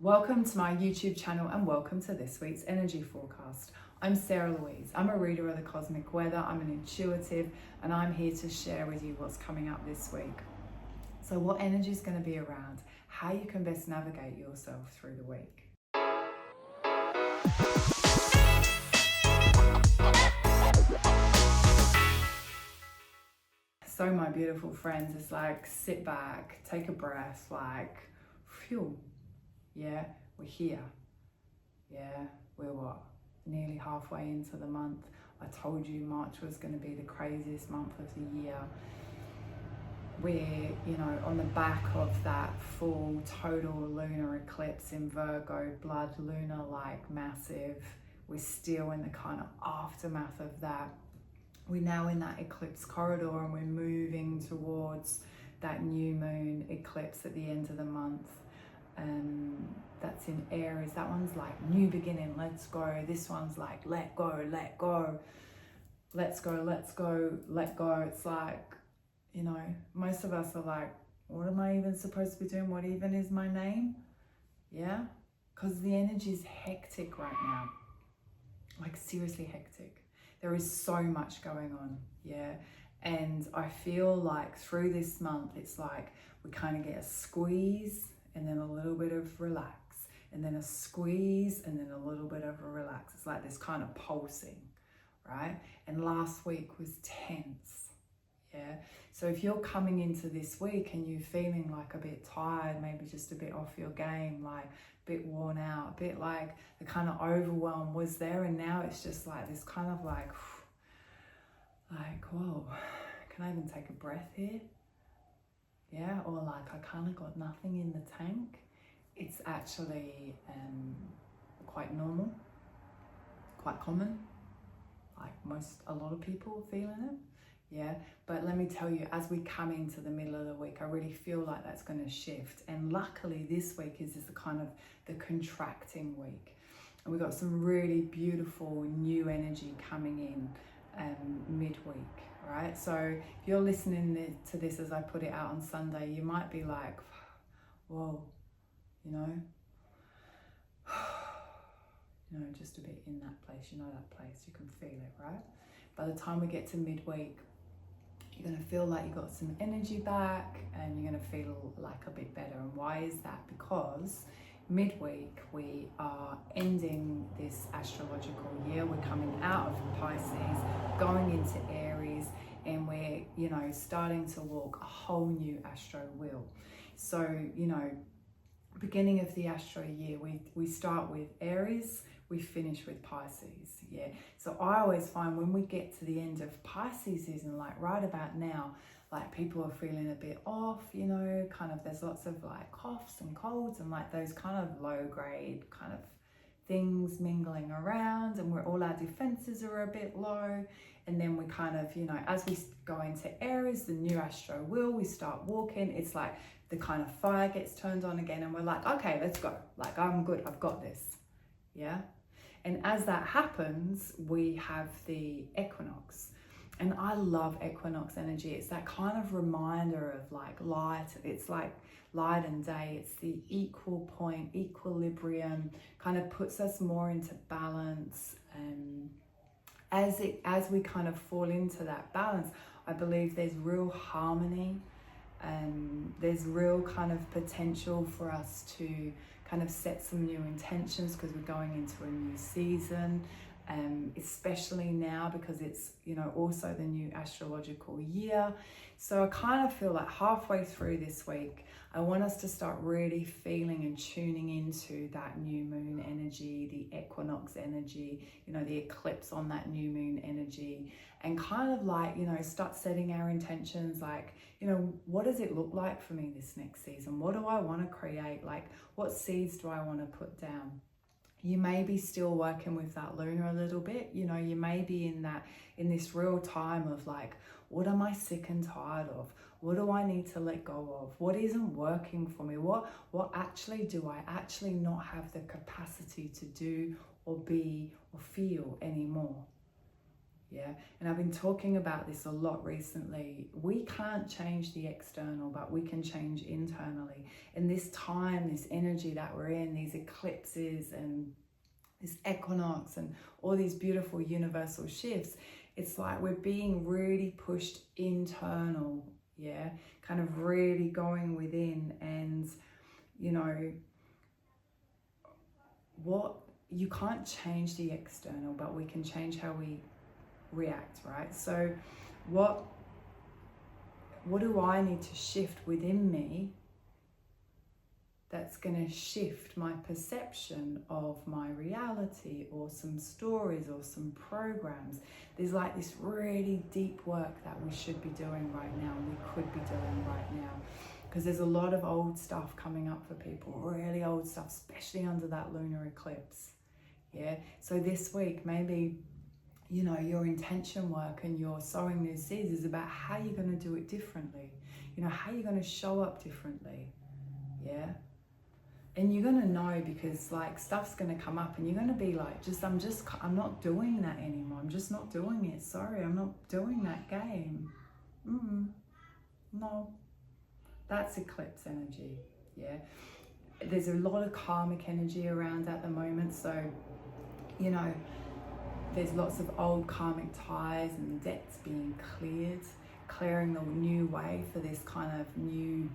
Welcome to my YouTube channel and welcome to this week's energy forecast. I'm Sarah Louise. I'm a reader of the cosmic weather. I'm an intuitive and I'm here to share with you what's coming up this week. So what energy is going to be around, how you can best navigate yourself through the week. So my beautiful friends, it's like sit back, take a breath, like phew. Yeah, we're here. Yeah, we're what? Nearly halfway into the month. I told you March was going to be the craziest month of the year. We're, on the back of that full total lunar eclipse in Virgo, blood lunar, like massive. We're still in the kind of aftermath of that. We're now in that eclipse corridor and we're moving towards that new moon eclipse at the end of the month. That's in Aries. That one's like new beginning, let's go. This one's like let go, let go, let's go, let's go, let go. It's like, most of us are like, what am I even supposed to be doing? What even is my name? Yeah, because the energy is hectic right now, like seriously hectic. There is so much going on, yeah. And I feel like through this month, it's like we kind of get a squeeze and then a little bit of relax, and then a squeeze, and then a little bit of a relax. It's like this kind of pulsing, right? And last week was tense, yeah? So if you're coming into this week and you're feeling like a bit tired, maybe just a bit off your game, like a bit worn out, a bit like the kind of overwhelm was there, and now it's just like this kind of like, whoa, can I even take a breath here? Yeah, or like I kind of got nothing in the tank. It's actually quite normal, quite common, like a lot of people feeling it, yeah. But let me tell you, as we come into the middle of the week, I really feel like that's going to shift. And luckily this week is the kind of the contracting week. And we've got some really beautiful new energy coming in midweek, right? So if you're listening to this as I put it out on Sunday, you might be like, whoa, just a bit in that place, that place, you can feel it, right? By the time we get to midweek, you're going to feel like you got some energy back and you're going to feel like a bit better. And why is that? Because midweek we are ending this astrological year. We're coming out of Pisces, going into Aries, and we're starting to walk a whole new astro wheel. So beginning of the astro year, we start with Aries, we finish with Pisces, yeah. So I always find when we get to the end of Pisces season, like right about now, like people are feeling a bit off, kind of there's lots of like coughs and colds and like those kind of low grade kind of things mingling around, and all our defenses are a bit low. And then we kind of, as we go into Aries, the new astro wheel, we start walking, it's like the kind of fire gets turned on again and we're like, okay, let's go. Like, I'm good, I've got this, yeah? And as that happens, we have the equinox. And I love equinox energy. It's that kind of reminder of like light. It's like light and day. It's the equal point, equilibrium, kind of puts us more into balance. As we kind of fall into that balance, I believe there's real harmony. There's real kind of potential for us to kind of set some new intentions because we're going into a new season. Especially now because it's also the new astrological year. So I kind of feel like halfway through this week I want us to start really feeling and tuning into that new moon energy, the equinox energy, the eclipse on that new moon energy, and kind of like start setting our intentions like what does it look like for me this next season? What do I want to create? Like what seeds do I want to put down? You may be still working with that lunar a little bit, you may be in this real time of like, what am I sick and tired of? What do I need to let go of? What isn't working for me? What actually do I actually not have the capacity to do or be or feel anymore? Yeah, and I've been talking about this a lot recently. We can't change the external, but we can change internally. And this time, this energy that we're in, these eclipses and this equinox and all these beautiful universal shifts, it's like we're being really pushed internal, yeah, kind of really going within. And, you know, what you can't change the external, but we can change how we react, right? So what do I need to shift within me that's going to shift my perception of my reality, or some stories or some programs? There's like this really deep work that we should be doing right now, and we could be doing right now, because there's a lot of old stuff coming up for people, really old stuff, especially under that lunar eclipse. Yeah, so this week, maybe, you know, your intention work and your sowing new seeds is about how you're going to do it differently. You know, how you're going to show up differently. Yeah. And you're going to know, because like stuff's going to come up and you're going to be like, I'm not doing that anymore. I'm just not doing it. Sorry, I'm not doing that game. No. That's eclipse energy. Yeah. There's a lot of karmic energy around at the moment. So, you know, there's lots of old karmic ties and debts being cleared, clearing the new way for this kind of new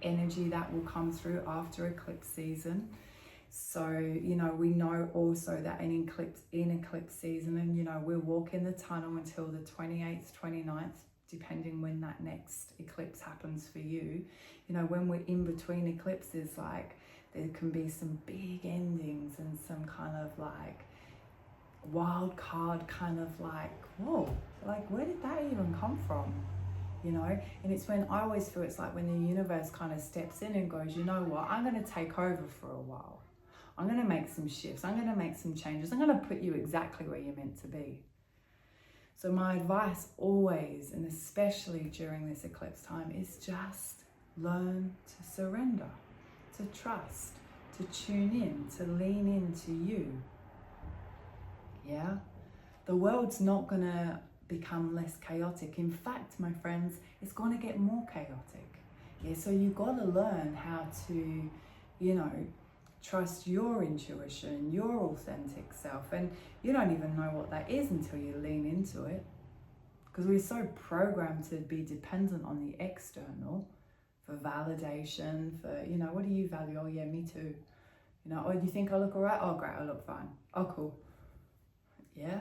energy that will come through after eclipse season. So, you know, we know also that in eclipse season, and, you know, we'll walk in the tunnel until the 28th, 29th, depending when that next eclipse happens for you. You know, when we're in between eclipses, like, there can be some big endings and some kind of like wild card kind of like, whoa, like where did that even come from? You know, and it's when I always feel it's like when the universe kind of steps in and goes, you know what, I'm going to take over for a while. I'm going to make some shifts. I'm going to make some changes. I'm going to put you exactly where you're meant to be. So my advice always, and especially during this eclipse time, is just learn to surrender, to trust, to tune in, to lean into you. Yeah, the world's not going to become less chaotic. In fact, my friends, it's going to get more chaotic. Yeah, so you've got to learn how to, you know, trust your intuition, your authentic self. And you don't even know what that is until you lean into it, because we're so programmed to be dependent on the external for validation, for, you know, what do you value? Oh yeah, me too. You know, oh, do you think I look all right? Oh great, I look fine. Oh cool. Yeah,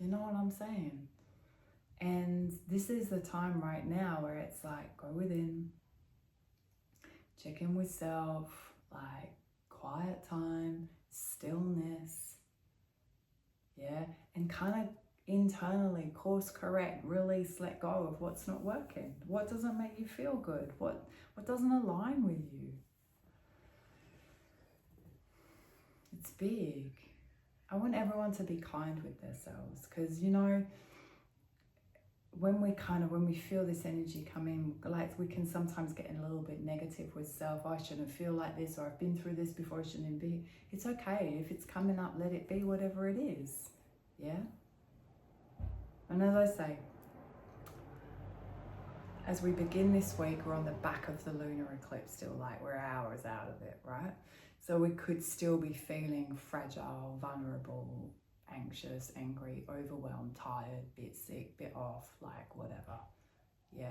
you know what I'm saying? And this is the time right now where it's like, go within, check in with self, like quiet time, stillness, yeah, and kind of internally course correct, release, let go of what's not working, what doesn't make you feel good, what doesn't align with you. It's big. I want everyone to be kind with themselves, because, you know, when we feel this energy come in, like we can sometimes get a little bit negative with self. I shouldn't feel like this, or I've been through this before, I shouldn't be. It's okay. If it's coming up, let it be whatever it is. Yeah? And as I say, as we begin this week, we're on the back of the lunar eclipse still, like we're hours out of it, right? So we could still be feeling fragile, vulnerable, anxious, angry, overwhelmed, tired, bit sick, bit off, like whatever. Yeah,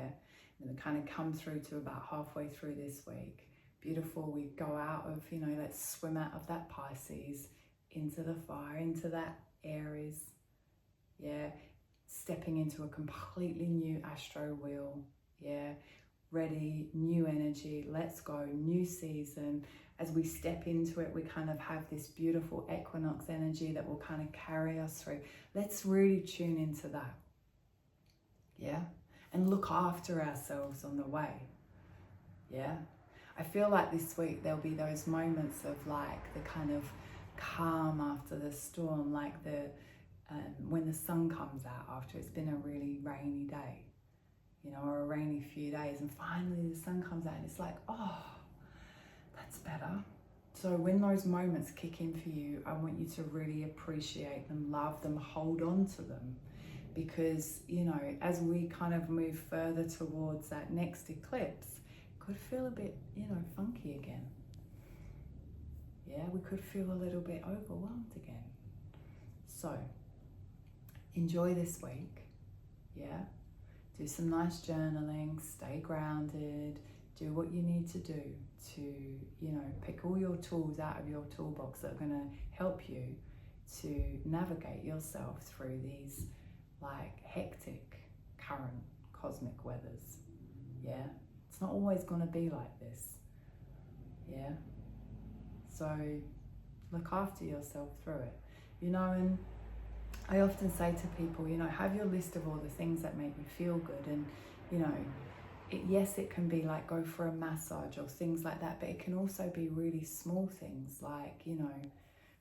and then kind of come through to about halfway through this week. Beautiful, we go out of, you know, let's swim out of that Pisces into the fire, into that Aries. Yeah, stepping into a completely new astro wheel. Yeah, ready, new energy, let's go, new season. As we step into it, we kind of have this beautiful equinox energy that will kind of carry us through. Let's really tune into that. Yeah, and look after ourselves on the way. Yeah, I feel like this week there'll be those moments of like the kind of calm after the storm, like the when the sun comes out after it's been a really rainy day, you know, or a rainy few days, and finally the sun comes out and it's like, oh, that's better. So when those moments kick in for you, I want you to really appreciate them, love them, hold on to them. Because, you know, as we kind of move further towards that next eclipse, it could feel a bit, you know, funky again. Yeah, we could feel a little bit overwhelmed again. So, enjoy this week, yeah? Do some nice journaling, stay grounded, do what you need to do to, you know, pick all your tools out of your toolbox that are going to help you to navigate yourself through these like hectic current cosmic weathers. Yeah, it's not always going to be like this. Yeah, so look after yourself through it, you know. And I often say to people, you know, have your list of all the things that make you feel good. And, you know, yes, it can be like go for a massage or things like that, but it can also be really small things like, you know,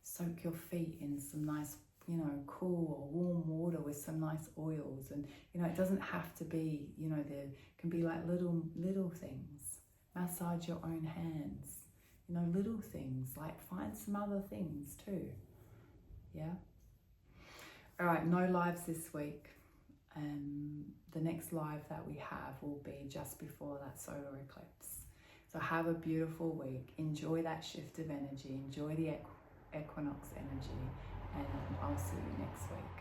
soak your feet in some nice, you know, cool or warm water with some nice oils. And, you know, it doesn't have to be, you know, there can be like little things. Massage your own hands, you know, little things, like find some other things too. Yeah. All right, no lives this week. The next live that we have will be just before that solar eclipse. So have a beautiful week. Enjoy that shift of energy. Enjoy the equinox energy. And I'll see you next week.